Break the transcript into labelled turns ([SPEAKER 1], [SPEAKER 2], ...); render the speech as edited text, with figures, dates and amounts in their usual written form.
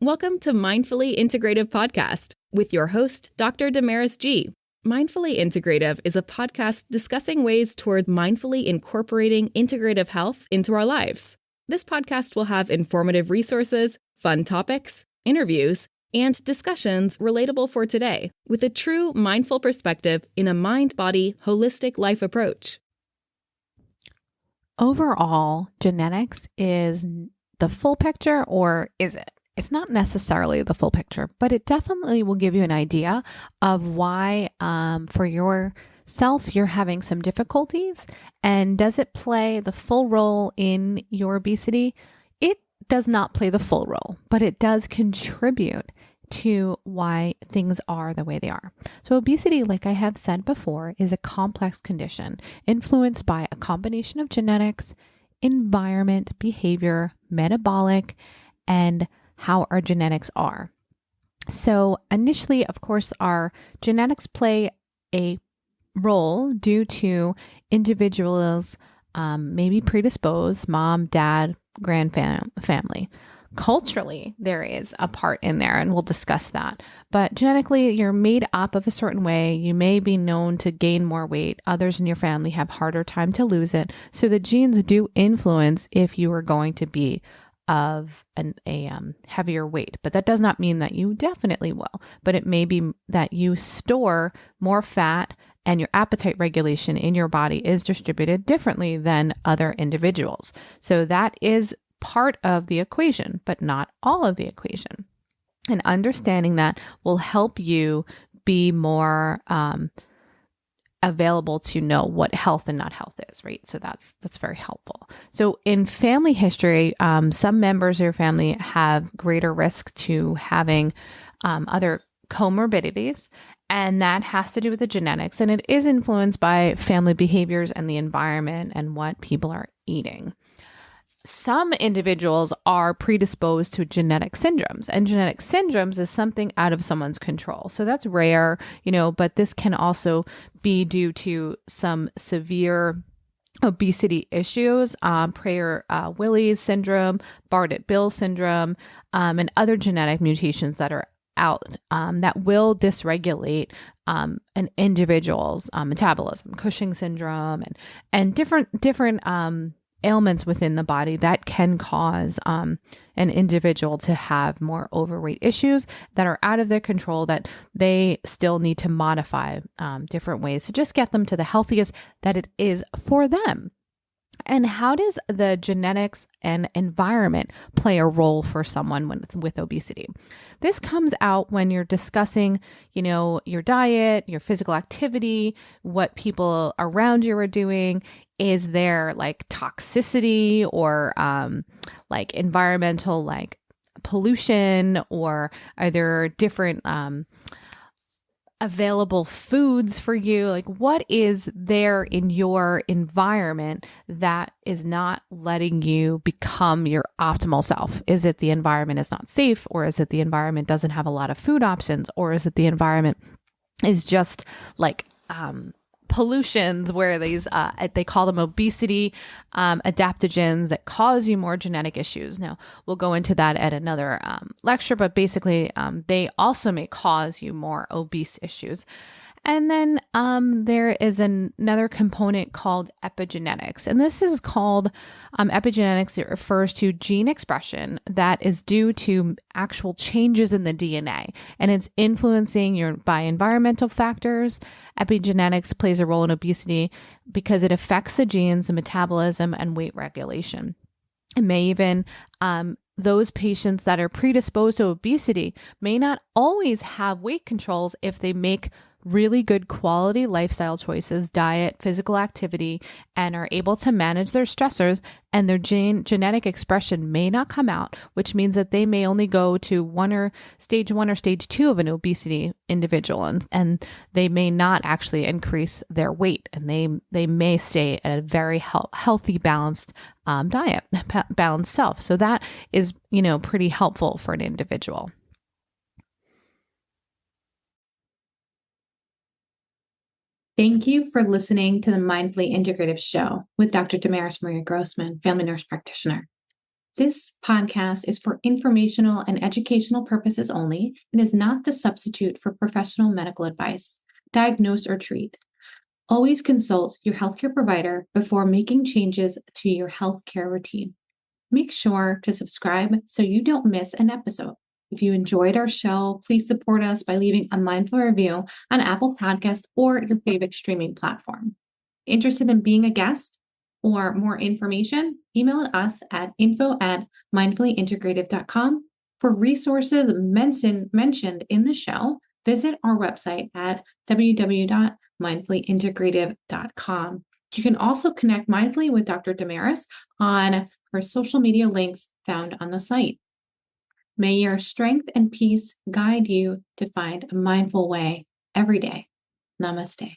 [SPEAKER 1] Welcome to Mindfully Integrative Podcast with your host, Dr. Damaris G. Mindfully Integrative is a podcast discussing ways toward mindfully incorporating integrative health into our lives. This podcast will have informative resources, fun topics, interviews, and discussions relatable for today with a true mindful perspective in a mind-body, holistic life approach.
[SPEAKER 2] Overall, genetics is the full picture, or is it? It's not necessarily the full picture, but it definitely will give you an idea of why for yourself you're having some difficulties. And does it play the full role in your obesity? It does not play the full role, but it does contribute to why things are the way they are. So obesity, like I have said before, is a complex condition influenced by a combination of genetics, environment, behavior, metabolic, and how our genetics are. So initially, of course, our genetics play a role due to individuals maybe predisposed, mom, dad, family. Culturally, there is a part in there, and we'll discuss that. But genetically, you're made up of a certain way. You may be known to gain more weight. Others in your family have harder time to lose it. So the genes do influence if you are going to be of a heavier weight, but that does not mean that you definitely will, but it may be that you store more fat and your appetite regulation in your body is distributed differently than other individuals. So that is part of the equation, but not all of the equation. And understanding that will help you be more available to know what health and not health is, right? So that's very helpful. So in family history, some members of your family have greater risk to having other comorbidities, and that has to do with the genetics, and it is influenced by family behaviors and the environment and what people are eating. Some individuals are predisposed to genetic syndromes, and genetic syndromes is something out of someone's control. So that's rare, but this can also be due to some severe obesity issues, Prader-Willi syndrome, Bardet-Biedl syndrome, and other genetic mutations that are out that will dysregulate an individual's metabolism, Cushing syndrome, and different ailments within the body that can cause an individual to have more overweight issues that are out of their control, that they still need to modify different ways to just get them to the healthiest that it is for them. And how does the genetics and environment play a role for someone with obesity? This comes out when you're discussing, your diet, your physical activity, what people around you are doing. Is there like toxicity or like environmental like pollution, or are there different available foods for you? Like, what is there in your environment that is not letting you become your optimal self? Is it the environment is not safe, or is it the environment doesn't have a lot of food options, or is it the environment is just like pollutions where these they call them obesity adaptogens that cause you more genetic issues? Now, we'll go into that at another lecture, but basically they also may cause you more obese issues. And then there is another component called epigenetics. And this is called epigenetics. It refers to gene expression that is due to actual changes in the DNA. And it's influencing by environmental factors. Epigenetics plays a role in obesity because it affects the genes, the metabolism, and weight regulation. It may even those patients that are predisposed to obesity may not always have weight controls if they make really good quality lifestyle choices, diet, physical activity, and are able to manage their stressors, and their genetic expression may not come out, which means that they may only go to stage 1 or stage 2 of an obesity individual, and they may not actually increase their weight, and they may stay at a very healthy, balanced diet, balanced self. So that is, pretty helpful for an individual.
[SPEAKER 3] Thank you for listening to the Mindfully Integrative Show with Dr. Damaris Maria Grossman, family nurse practitioner. This podcast is for informational and educational purposes only and is not the substitute for professional medical advice, diagnose, or treat. Always consult your healthcare provider before making changes to your healthcare routine. Make sure to subscribe so you don't miss an episode. If you enjoyed our show, please support us by leaving a mindful review on Apple Podcasts or your favorite streaming platform. Interested in being a guest or more information? Email us at info@mindfullyintegrative.com. For resources mentioned in the show, visit our website at www.mindfullyintegrative.com. You can also connect mindfully with Dr. Damaris on her social media links found on the site. May your strength and peace guide you to find a mindful way every day. Namaste.